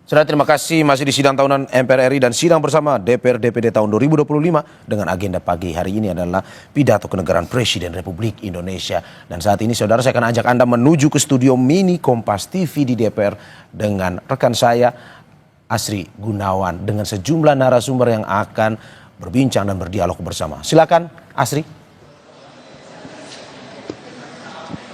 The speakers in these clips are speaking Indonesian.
Saudara, terima kasih masih di sidang tahunan MPR RI dan sidang bersama DPR DPD tahun 2025 dengan agenda pagi hari ini adalah pidato kenegaraan Presiden Republik Indonesia. Dan saat ini saudara, saya akan ajak Anda menuju ke studio mini Kompas TV di DPR dengan rekan saya Asri Gunawan dengan sejumlah narasumber yang akan berbincang dan berdialog bersama. Silakan Asri.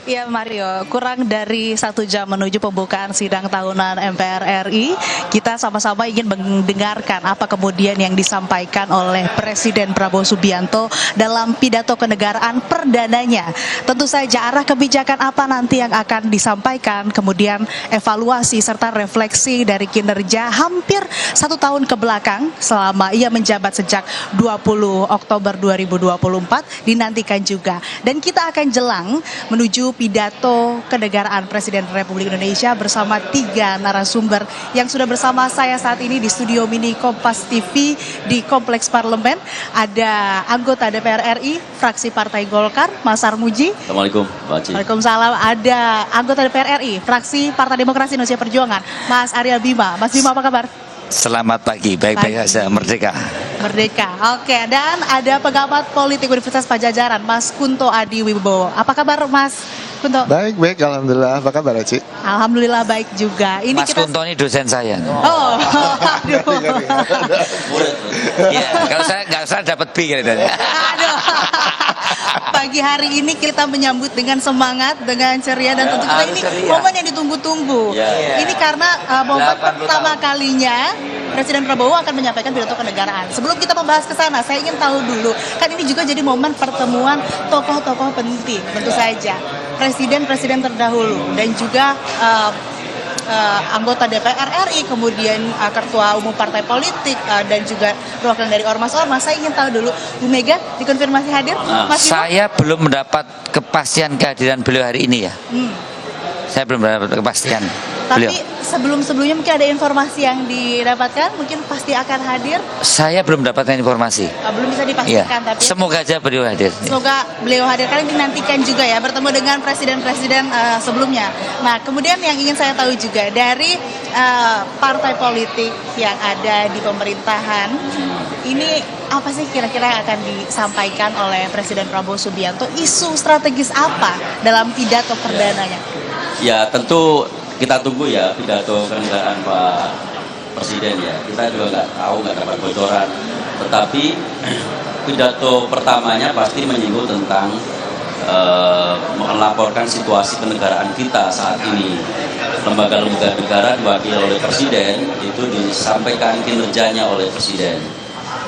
Ya Mario, kurang dari 1 jam menuju pembukaan sidang tahunan MPR RI, kita sama-sama ingin mendengarkan apa kemudian yang disampaikan oleh Presiden Prabowo Subianto dalam pidato kenegaraan perdananya. Tentu saja arah kebijakan apa nanti yang akan disampaikan, kemudian evaluasi serta refleksi dari kinerja hampir 1 tahun ke belakang selama ia menjabat sejak 20 Oktober 2024 dinantikan juga. Dan kita akan jelang menuju pidato kenegaraan Presiden Republik Indonesia bersama 3 narasumber yang sudah bersama saya saat ini di studio mini Kompas TV di Kompleks Parlemen. Ada anggota DPR RI, fraksi Partai Golkar, Mas Armuji. Assalamualaikum, Pak Ci. Waalaikumsalam. Ada anggota DPR RI, fraksi Partai Demokrasi Indonesia Perjuangan, Mas Arya Bima. Mas Bima, apa kabar? Selamat pagi, baik-baik saja, merdeka. Merdeka, oke. Dan ada pengamat politik Universitas Pajajaran, Mas Kunto Adi Wibowo. Apa kabar Mas Kunto? Baik, alhamdulillah. Apa kabar, Ci? Alhamdulillah baik juga. Ini Mas Kunto ini dosen saya. Oh, aduh. Ya, kalau saya nggak usah dapat B gitu. Aduh. Pagi hari ini kita menyambut dengan semangat, dengan ceria, dan tentu kita ini momen yang ditunggu-tunggu. Ini karena momen pertama kalinya Presiden Prabowo akan menyampaikan pidato kenegaraan. Sebelum kita membahas ke sana, saya ingin tahu dulu, kan ini juga jadi momen pertemuan tokoh-tokoh penting, tentu saja. Presiden-presiden terdahulu dan juga anggota DPR RI, kemudian ketua umum partai politik dan juga perwakilan dari ormas-ormas. Saya ingin tahu dulu, Bu Mega dikonfirmasi hadir? Mas Saya belum mendapat kepastian kehadiran beliau hari ini ya. Saya belum mendapat kepastian. Tapi beliau. sebelum-sebelumnya mungkin ada informasi yang didapatkan, mungkin pasti akan hadir. Saya belum mendapatkan informasi. Belum bisa dipastikan, Ya. tapi Semoga aja beliau hadir. semoga beliau hadir. Kalian dinantikan juga ya bertemu dengan presiden-presiden sebelumnya. Nah, kemudian yang ingin saya tahu juga dari partai politik yang ada di pemerintahan, ini apa sih kira-kira yang akan disampaikan oleh Presiden Prabowo Subianto? Isu strategis apa dalam pidato perdananya? Ya tentu kita tunggu ya pidato kenegaraan Pak Presiden ya. Kita juga nggak dapat bocoran. Tetapi pidato pertamanya pasti menyinggung tentang melaporkan situasi kenegaraan kita saat ini. Lembaga-lembaga negara diwakili oleh Presiden itu disampaikan kinerjanya oleh Presiden.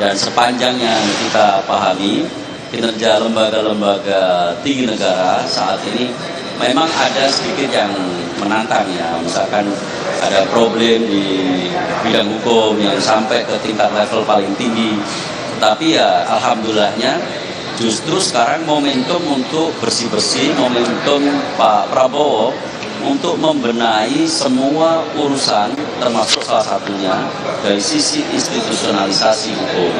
Dan sepanjang yang kita pahami, kinerja lembaga-lembaga tinggi negara saat ini memang ada sedikit yang menantang ya, misalkan ada problem di bidang hukum yang sampai ke tingkat level paling tinggi. Tetapi ya alhamdulillahnya justru sekarang momentum untuk bersih-bersih, momentum Pak Prabowo untuk membenahi semua urusan, termasuk salah satunya dari sisi institusionalisasi hukum.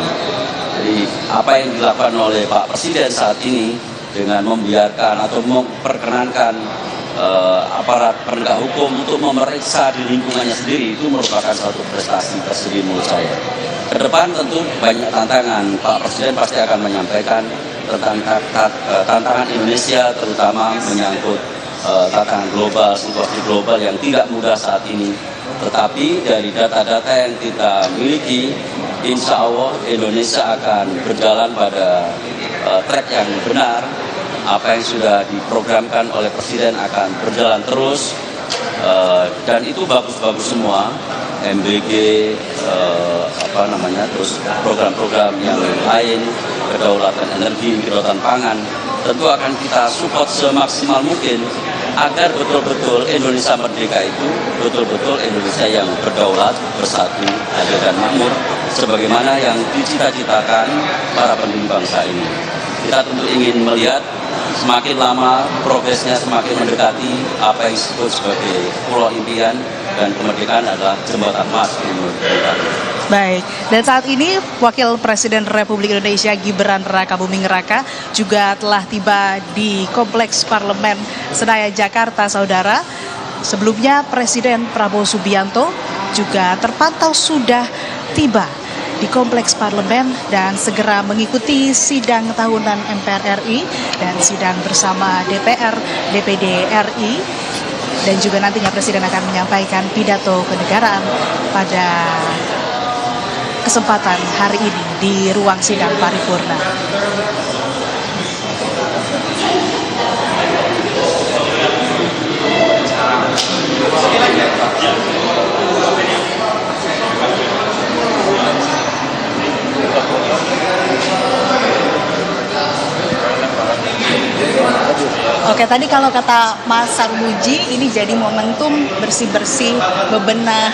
Jadi apa yang dilakukan oleh Pak Presiden saat ini dengan membiarkan atau memperkenankan aparat penegak hukum untuk memeriksa di lingkungannya sendiri, itu merupakan suatu prestasi tersendiri menurut saya. Ke depan tentu banyak tantangan. Pak Presiden pasti akan menyampaikan tentang tantangan Indonesia, terutama menyangkut tantangan global, situasi global yang tidak mudah saat ini. Tetapi dari data-data yang kita miliki, insya Allah Indonesia akan berjalan pada track yang benar. Apa yang sudah diprogramkan oleh Presiden akan berjalan terus, dan itu bagus-bagus semua. MBG, terus program-program yang lain, kedaulatan energi, kedaulatan pangan, tentu akan kita support semaksimal mungkin agar betul-betul Indonesia merdeka itu betul-betul Indonesia yang berdaulat, bersatu, adil dan makmur, sebagaimana yang dicita-citakan para pendiri bangsa ini. Kita tentu ingin melihat semakin lama progresnya semakin mendekati apa yang disebut sebagai pulau impian, dan kemerdekaan adalah jembatan emas. Baik, dan saat ini Wakil Presiden Republik Indonesia Gibran Raka Buming Raka juga telah tiba di Kompleks Parlemen Senayan Jakarta, saudara. Sebelumnya Presiden Prabowo Subianto juga terpantau sudah tiba di Kompleks Parlemen dan segera mengikuti sidang tahunan MPR RI dan sidang bersama DPR, DPD RI, dan juga nantinya Presiden akan menyampaikan pidato kenegaraan pada kesempatan hari ini di ruang sidang paripurna. Oke, tadi kalau kata Mas Sarmuji, ini jadi momentum bersih-bersih, bebenah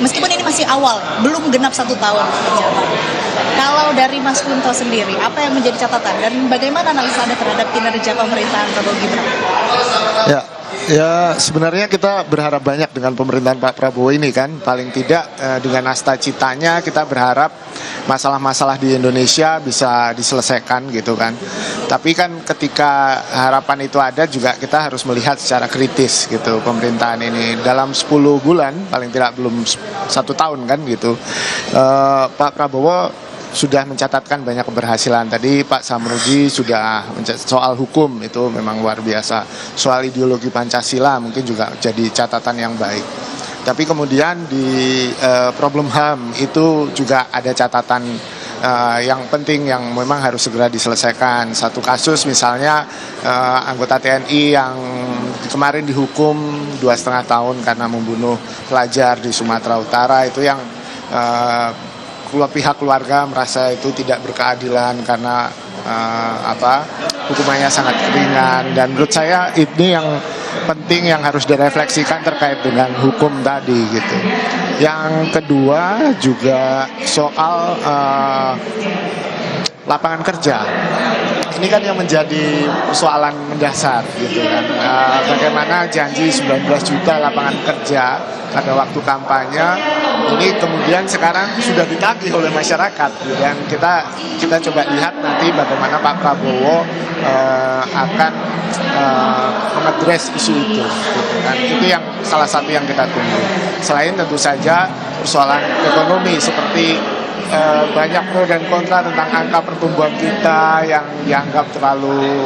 meskipun ini masih awal, belum genap 1 tahun menjabat. Kalau dari Mas Kunto sendiri, apa yang menjadi catatan dan bagaimana analisa Anda terhadap kinerja pemerintahan Prabowo Gibran? Ya sebenarnya kita berharap banyak dengan pemerintahan Pak Prabowo ini kan. Paling tidak dengan nasta citanya kita berharap masalah-masalah di Indonesia bisa diselesaikan gitu kan. Tapi kan ketika harapan itu ada juga kita harus melihat secara kritis gitu pemerintahan ini. Dalam 10 bulan, paling tidak belum 1 tahun kan gitu, Pak Prabowo sudah mencatatkan banyak keberhasilan. Tadi Pak Samruji sudah soal hukum itu memang luar biasa. Soal ideologi Pancasila mungkin juga jadi catatan yang baik. Tapi kemudian di problem HAM itu juga ada catatan yang penting yang memang harus segera diselesaikan. Satu kasus misalnya anggota TNI yang kemarin dihukum 2,5 tahun karena membunuh pelajar di Sumatera Utara, itu yang pihak keluarga merasa itu tidak berkeadilan karena hukumannya sangat ringan, dan menurut saya ini yang penting yang harus direfleksikan terkait dengan hukum tadi gitu. Yang kedua juga soal lapangan kerja. Ini kan yang menjadi persoalan mendasar gitu kan. Bagaimana janji 19 juta lapangan kerja pada waktu kampanye ini kemudian sekarang sudah ditagih oleh masyarakat, dan kita coba lihat nanti bagaimana Pak Prabowo akan mengadres isu itu gitu kan. Itu yang salah satu yang kita tunggu. Selain tentu saja persoalan ekonomi seperti banyak pro dan kontra tentang angka pertumbuhan kita yang dianggap terlalu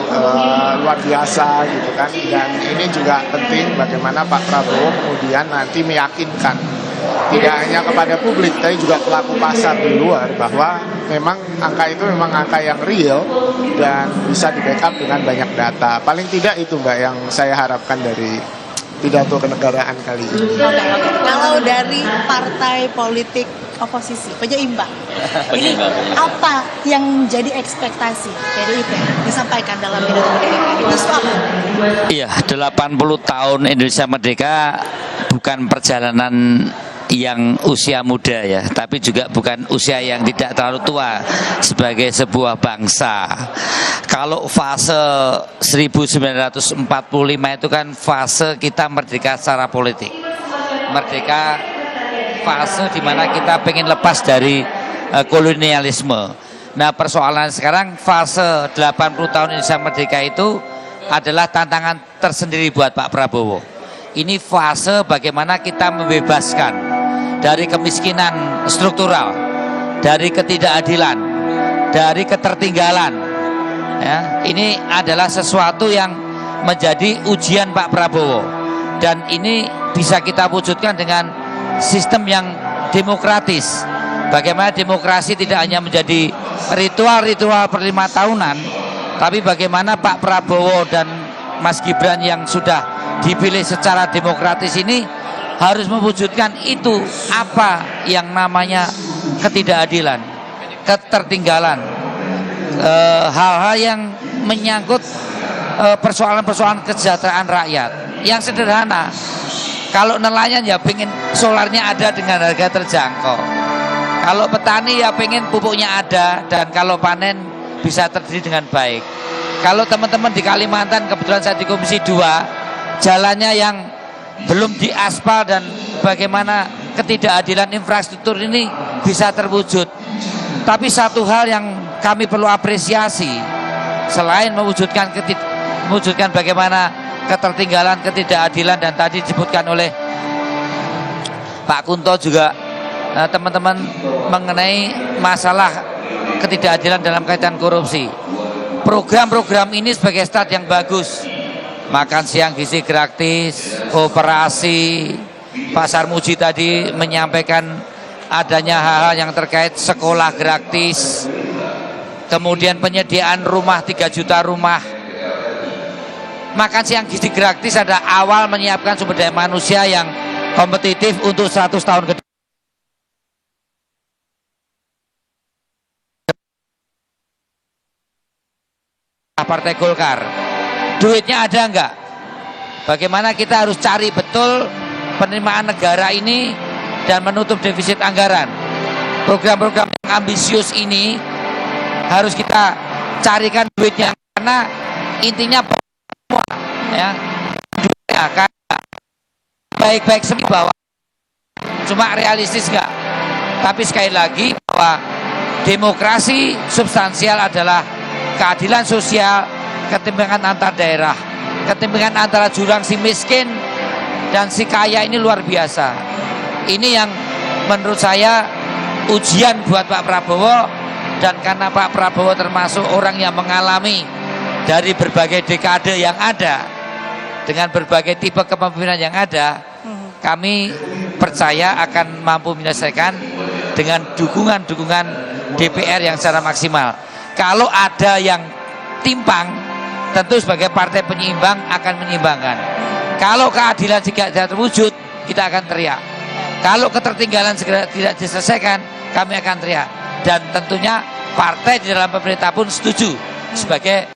luar biasa gitu kan. Dan ini juga penting bagaimana Pak Prabowo kemudian nanti meyakinkan tidak hanya kepada publik tapi juga pelaku pasar di luar bahwa memang angka itu memang angka yang real dan bisa di-backup dengan banyak data. Paling tidak itu Mbak yang saya harapkan dari pidato kenegaraan kali ini. Oke. Kalau dari partai politik oposisi, penyeimbang, ini apa yang jadi ekspektasi PDIP disampaikan dalam pidato kenegaraan ini? Isu apa? Iya, 80 tahun Indonesia Merdeka bukan perjalanan yang usia muda ya, tapi juga bukan usia yang tidak terlalu tua sebagai sebuah bangsa. Kalau fase 1945 itu kan fase kita merdeka secara politik. Merdeka fase di mana kita pengen lepas dari kolonialisme. Nah, persoalan sekarang fase 80 tahun Indonesia Merdeka itu adalah tantangan tersendiri buat Pak Prabowo. Ini fase bagaimana kita membebaskan dari kemiskinan struktural, dari ketidakadilan, dari ketertinggalan. Ya, ini adalah sesuatu yang menjadi ujian Pak Prabowo, dan ini bisa kita wujudkan dengan sistem yang demokratis. Bagaimana demokrasi tidak hanya menjadi ritual-ritual per 5 tahunan, tapi bagaimana Pak Prabowo dan Mas Gibran yang sudah dipilih secara demokratis ini harus mewujudkan itu, apa yang namanya ketidakadilan, ketertinggalan, hal-hal yang menyangkut persoalan-persoalan kesejahteraan rakyat yang sederhana. Kalau nelayan ya pengen solarnya ada dengan harga terjangkau, kalau petani ya pengen pupuknya ada, dan kalau panen bisa terjadi dengan baik. Kalau teman-teman di Kalimantan, kebetulan saya di Komisi 2, jalannya yang belum diaspal, dan bagaimana ketidakadilan infrastruktur ini bisa terwujud. Tapi satu hal yang kami perlu apresiasi, selain mewujudkan bagaimana ketertinggalan, ketidakadilan, dan tadi disebutkan oleh Pak Kunto juga teman-teman mengenai masalah ketidakadilan dalam kaitan korupsi. Program-program ini sebagai start yang bagus. Makan siang gizi gratis, operasi. Pak Sarmuji tadi menyampaikan adanya hal-hal yang terkait sekolah gratis. Kemudian penyediaan rumah 3 juta rumah. Makan siang gizi gratis ada awal menyiapkan sumber daya manusia yang kompetitif untuk 100 tahun ke depan. Partai Golkar, duitnya ada enggak? Bagaimana kita harus cari betul penerimaan negara ini dan menutup defisit anggaran. Program-program yang ambisius ini harus kita carikan duitnya, karena intinya semua ya duitnya kan baik-baik semua bahwa cuma realistis enggak. Tapi sekali lagi bahwa demokrasi substansial adalah keadilan sosial, ketimpangan antar daerah, ketimpangan antara jurang si miskin dan si kaya ini luar biasa. Ini yang menurut saya ujian buat Pak Prabowo, dan karena Pak Prabowo termasuk orang yang mengalami dari berbagai dekade yang ada dengan berbagai tipe kepemimpinan yang ada, kami percaya akan mampu menyelesaikan dengan dukungan-dukungan DPR yang secara maksimal. Kalau ada yang timpang, tentu sebagai partai penyeimbang akan menyeimbangkan. Kalau keadilan tidak terwujud, kita akan teriak. Kalau ketertinggalan segera tidak diselesaikan, kami akan teriak. Dan tentunya partai di dalam pemerintah pun setuju sebagai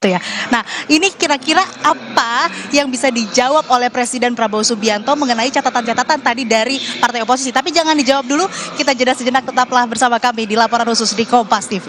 ya. Nah, ini kira-kira apa yang bisa dijawab oleh Presiden Prabowo Subianto mengenai catatan-catatan tadi dari partai oposisi? Tapi jangan dijawab dulu, kita jeda sejenak, tetaplah bersama kami di Laporan Khusus di Kompas TV.